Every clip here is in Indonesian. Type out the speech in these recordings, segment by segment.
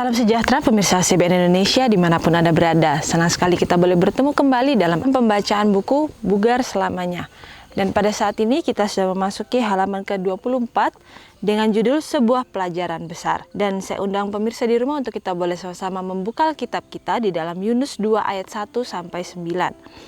Salam sejahtera pemirsa CBN Indonesia dimanapun Anda berada. Senang sekali kita boleh bertemu kembali dalam pembacaan buku Bugar Selamanya. Dan pada saat ini kita sudah memasuki halaman ke-24 dengan judul Sebuah Pelajaran Besar. Dan saya undang pemirsa di rumah untuk kita boleh sama-sama membuka Alkitab kita di dalam Yunus 2 ayat 1-9.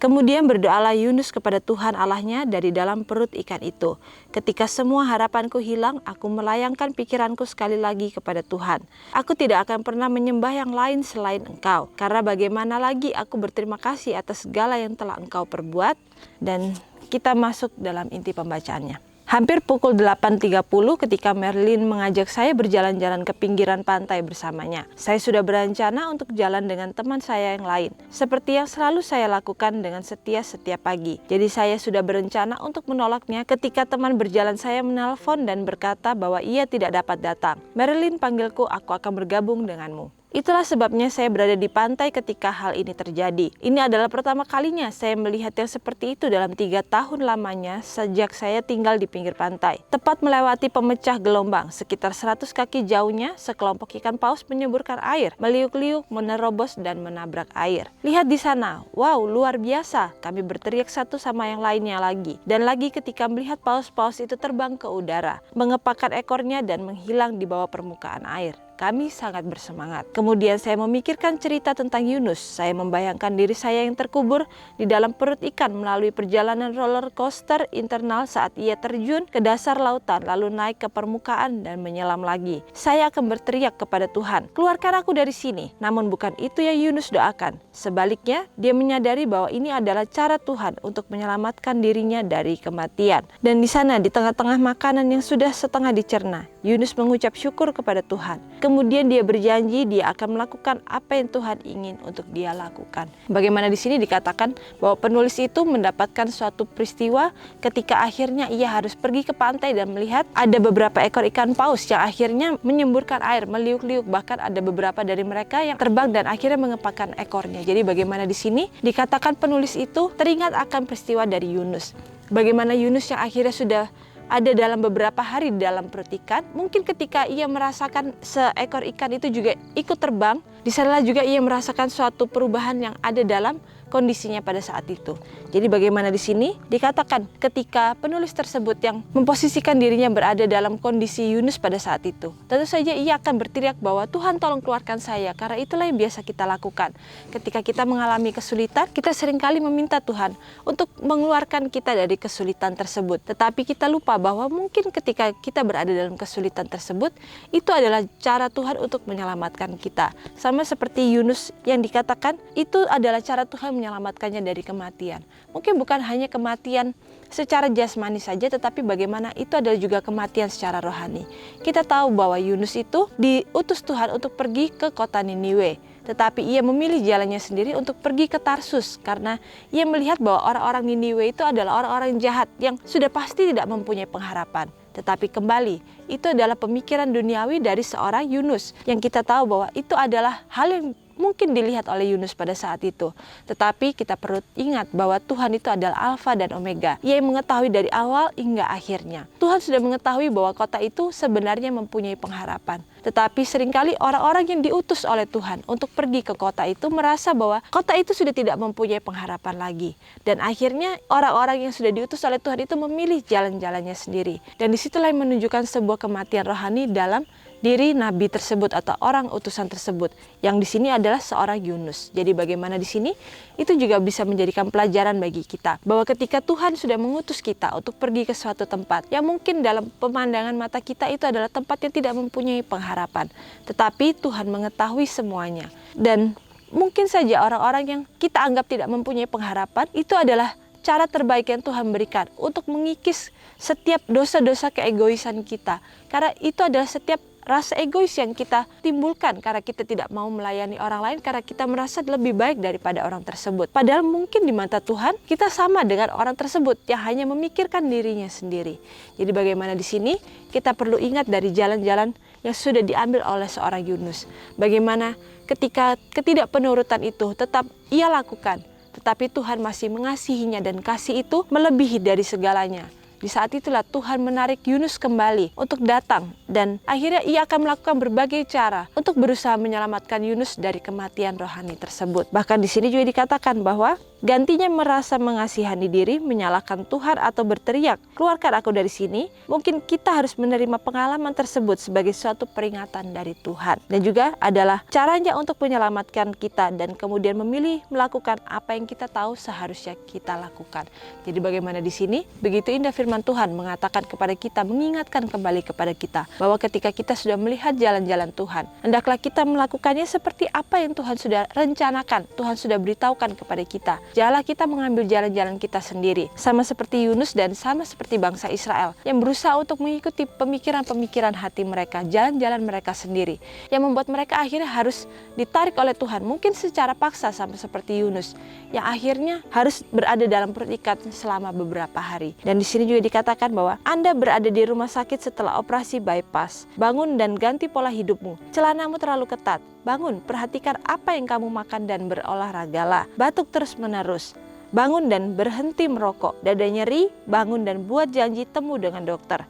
Kemudian berdoalah Yunus kepada Tuhan Allahnya dari dalam perut ikan itu. Ketika semua harapanku hilang, aku melayangkan pikiranku sekali lagi kepada Tuhan. Aku tidak akan pernah menyembah yang lain selain Engkau. Karena bagaimana lagi aku berterima kasih atas segala yang telah Engkau perbuat. Dan kita masuk dalam inti pembacaannya. Hampir pukul 8.30 ketika Merlin mengajak saya berjalan-jalan ke pinggiran pantai bersamanya. Saya sudah berencana untuk jalan dengan teman saya yang lain, seperti yang selalu saya lakukan dengan setia setiap pagi. Jadi saya sudah berencana untuk menolaknya ketika teman berjalan saya menelpon dan berkata bahwa ia tidak dapat datang. Merlin panggilku, aku akan bergabung denganmu. Itulah sebabnya saya berada di pantai ketika hal ini terjadi. Ini adalah pertama kalinya saya melihat yang seperti itu dalam 3 tahun lamanya sejak saya tinggal di pinggir pantai. Tepat melewati pemecah gelombang, sekitar 100 kaki jauhnya, sekelompok ikan paus menyemburkan air, meliuk-liuk, menerobos, dan menabrak air. Lihat di sana, wow, luar biasa, kami berteriak satu sama yang lainnya lagi. Dan lagi ketika melihat paus-paus itu terbang ke udara, mengepakkan ekornya dan menghilang di bawah permukaan air. Kami sangat bersemangat. Kemudian saya memikirkan cerita tentang Yunus. Saya membayangkan diri saya yang terkubur di dalam perut ikan melalui perjalanan roller coaster internal saat ia terjun ke dasar lautan lalu naik ke permukaan dan menyelam lagi. Saya akan berteriak kepada Tuhan, keluarkan aku dari sini. Namun bukan itu yang Yunus doakan. Sebaliknya, dia menyadari bahwa ini adalah cara Tuhan untuk menyelamatkan dirinya dari kematian. Dan di sana, di tengah-tengah makanan yang sudah setengah dicerna, Yunus mengucap syukur kepada Tuhan. Kemudian dia berjanji dia akan melakukan apa yang Tuhan ingin untuk dia lakukan. Bagaimana di sini dikatakan bahwa penulis itu mendapatkan suatu peristiwa ketika akhirnya ia harus pergi ke pantai dan melihat ada beberapa ekor ikan paus yang akhirnya menyemburkan air, meliuk-liuk, bahkan ada beberapa dari mereka yang terbang dan akhirnya mengepakkan ekornya. Jadi bagaimana di sini dikatakan penulis itu teringat akan peristiwa dari Yunus. Bagaimana Yunus yang akhirnya sudah ada dalam beberapa hari di dalam perut ikan, mungkin ketika ia merasakan seekor ikan itu juga ikut terbang, di sanalah juga ia merasakan suatu perubahan yang ada dalam kondisinya pada saat itu. Jadi bagaimana di sini dikatakan ketika penulis tersebut yang memposisikan dirinya berada dalam kondisi Yunus pada saat itu, tentu saja ia akan berteriak bahwa Tuhan tolong keluarkan saya, karena itulah yang biasa kita lakukan. Ketika kita mengalami kesulitan, kita seringkali meminta Tuhan untuk mengeluarkan kita dari kesulitan tersebut. Tetapi kita lupa bahwa mungkin ketika kita berada dalam kesulitan tersebut, itu adalah cara Tuhan untuk menyelamatkan kita. Sama seperti Yunus yang dikatakan, itu adalah cara Tuhan menyelamatkannya dari kematian. Mungkin bukan hanya kematian secara jasmani saja, tetapi bagaimana itu adalah juga kematian secara rohani. Kita tahu bahwa Yunus itu diutus Tuhan untuk pergi ke kota Niniwe. Tetapi ia memilih jalannya sendiri untuk pergi ke Tarsus karena ia melihat bahwa orang-orang Niniwe itu adalah orang-orang jahat yang sudah pasti tidak mempunyai pengharapan. Tetapi kembali, itu adalah pemikiran duniawi dari seorang Yunus yang kita tahu bahwa itu adalah hal yang mungkin dilihat oleh Yunus pada saat itu. Tetapi kita perlu ingat bahwa Tuhan itu adalah Alfa dan Omega. Ia yang mengetahui dari awal hingga akhirnya. Tuhan sudah mengetahui bahwa kota itu sebenarnya mempunyai pengharapan. Tetapi seringkali orang-orang yang diutus oleh Tuhan untuk pergi ke kota itu merasa bahwa kota itu sudah tidak mempunyai pengharapan lagi. Dan akhirnya orang-orang yang sudah diutus oleh Tuhan itu memilih jalan-jalannya sendiri. Dan disitulah yang menunjukkan sebuah kematian rohani dalam diri nabi tersebut atau orang utusan tersebut, yang di sini adalah seorang Yunus. Jadi bagaimana di sini itu juga bisa menjadikan pelajaran bagi kita bahwa ketika Tuhan sudah mengutus kita untuk pergi ke suatu tempat yang mungkin dalam pemandangan mata kita itu adalah tempat yang tidak mempunyai pengharapan, tetapi Tuhan mengetahui semuanya. Dan mungkin saja orang-orang yang kita anggap tidak mempunyai pengharapan itu adalah cara terbaik yang Tuhan berikan untuk mengikis setiap dosa-dosa keegoisan kita, karena itu adalah setiap rasa egois yang kita timbulkan karena kita tidak mau melayani orang lain, karena kita merasa lebih baik daripada orang tersebut. Padahal mungkin di mata Tuhan kita sama dengan orang tersebut yang hanya memikirkan dirinya sendiri. Jadi bagaimana di sini kita perlu ingat dari jalan-jalan yang sudah diambil oleh seorang Yunus. Bagaimana ketika ketidakpenurutan itu tetap ia lakukan, tetapi Tuhan masih mengasihinya dan kasih itu melebihi dari segalanya. Di saat itulah Tuhan menarik Yunus kembali untuk datang, dan akhirnya ia akan melakukan berbagai cara untuk berusaha menyelamatkan Yunus dari kematian rohani tersebut. Bahkan di sini juga dikatakan bahwa gantinya merasa mengasihani diri, menyalahkan Tuhan atau berteriak, "Keluarkan aku dari sini." Mungkin kita harus menerima pengalaman tersebut sebagai suatu peringatan dari Tuhan, dan juga adalah caranya untuk menyelamatkan kita dan kemudian memilih melakukan apa yang kita tahu seharusnya kita lakukan. Jadi bagaimana di sini? Begitu indah firman Tuhan mengatakan kepada kita, mengingatkan kembali kepada kita bahwa ketika kita sudah melihat jalan-jalan Tuhan, hendaklah kita melakukannya seperti apa yang Tuhan sudah rencanakan, Tuhan sudah beritahukan kepada kita. Janganlah kita mengambil jalan-jalan kita sendiri, sama seperti Yunus dan sama seperti bangsa Israel yang berusaha untuk mengikuti pemikiran-pemikiran hati mereka, jalan-jalan mereka sendiri, yang membuat mereka akhirnya harus ditarik oleh Tuhan, mungkin secara paksa sama seperti Yunus, yang akhirnya harus berada dalam perut ikan selama beberapa hari. Dan di sini juga dikatakan bahwa Anda berada di rumah sakit setelah operasi bypass. Bangun dan ganti pola hidupmu. Celanamu terlalu ketat. Bangun, perhatikan apa yang kamu makan dan berolahragalah. Batuk terus-menerus. Bangun dan berhenti merokok. Dada nyeri, bangun dan buat janji temu dengan dokter.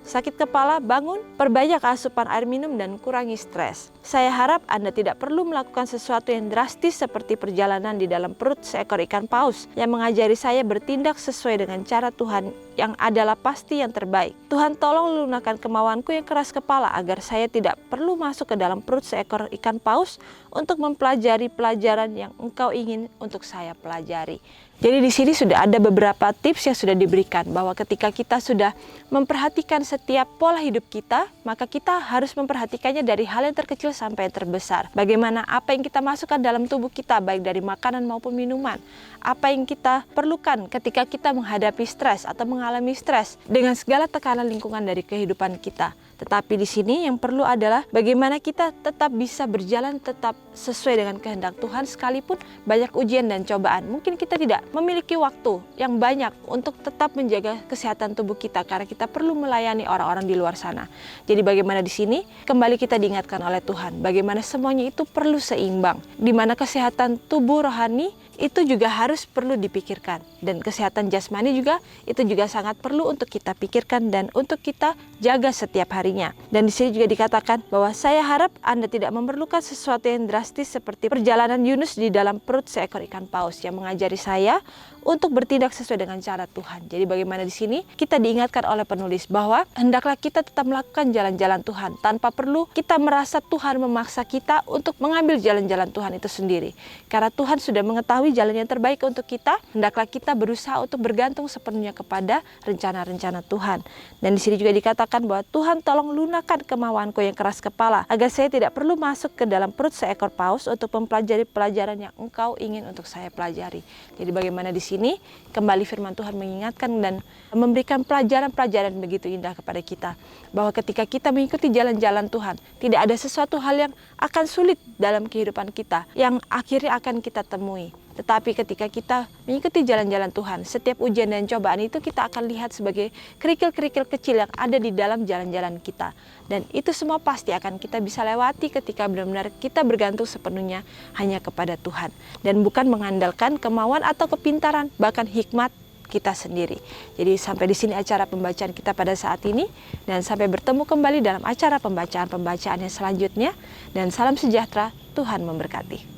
Sakit kepala, bangun, perbanyak asupan air minum dan kurangi stres. Saya harap Anda tidak perlu melakukan sesuatu yang drastis seperti perjalanan di dalam perut seekor ikan paus yang mengajari saya bertindak sesuai dengan cara Tuhan yang adalah pasti yang terbaik. Tuhan, tolong lunakkan kemauanku yang keras kepala agar saya tidak perlu masuk ke dalam perut seekor ikan paus untuk mempelajari pelajaran yang Engkau ingin untuk saya pelajari. Jadi di sini sudah ada beberapa tips yang sudah diberikan bahwa ketika kita sudah memperhatikan setiap pola hidup kita, maka kita harus memperhatikannya dari hal yang terkecil sampai yang terbesar. Bagaimana apa yang kita masukkan dalam tubuh kita, baik dari makanan maupun minuman. Apa yang kita perlukan ketika kita menghadapi stres atau mengalami stres dengan segala tekanan lingkungan dari kehidupan kita. Tetapi di sini yang perlu adalah bagaimana kita tetap bisa berjalan tetap sesuai dengan kehendak Tuhan sekalipun banyak ujian dan cobaan. Mungkin kita tidak memiliki waktu yang banyak untuk tetap menjaga kesehatan tubuh kita karena kita perlu melayani orang-orang di luar sana. Jadi bagaimana di sini kembali kita diingatkan oleh Tuhan bagaimana semuanya itu perlu seimbang, di mana kesehatan tubuh rohani itu juga harus perlu dipikirkan, dan kesehatan jasmani juga itu juga sangat perlu untuk kita pikirkan dan untuk kita jaga setiap harinya. Dan di sini juga dikatakan bahwa saya harap Anda tidak memerlukan sesuatu yang drastis seperti perjalanan Yunus di dalam perut seekor ikan paus yang mengajari saya untuk bertindak sesuai dengan cara Tuhan. Jadi bagaimana di sini kita diingatkan oleh penulis bahwa hendaklah kita tetap melakukan jalan-jalan Tuhan tanpa perlu kita merasa Tuhan memaksa kita untuk mengambil jalan-jalan Tuhan itu sendiri. Karena Tuhan sudah mengetahui jalan yang terbaik untuk kita, hendaklah kita berusaha untuk bergantung sepenuhnya kepada rencana-rencana Tuhan. Dan di sini juga dikatakan bahwa Tuhan, tolong lunakkan kemauanku yang keras kepala agar saya tidak perlu masuk ke dalam perut seekor paus untuk mempelajari pelajaran yang Engkau ingin untuk saya pelajari. Jadi bagaimana di sini kembali firman Tuhan mengingatkan dan memberikan pelajaran-pelajaran begitu indah kepada kita bahwa ketika kita mengikuti jalan-jalan Tuhan, tidak ada sesuatu hal yang akan sulit dalam kehidupan kita yang akhirnya akan kita temui. Tetapi ketika kita mengikuti jalan-jalan Tuhan, setiap ujian dan cobaan itu kita akan lihat sebagai kerikil-kerikil kecil yang ada di dalam jalan-jalan kita. Dan itu semua pasti akan kita bisa lewati ketika benar-benar kita bergantung sepenuhnya hanya kepada Tuhan. Dan bukan mengandalkan kemauan atau kepintaran, bahkan hikmat kita sendiri. Jadi sampai di sini acara pembacaan kita pada saat ini, dan sampai bertemu kembali dalam acara pembacaan-pembacaan yang selanjutnya. Dan salam sejahtera, Tuhan memberkati.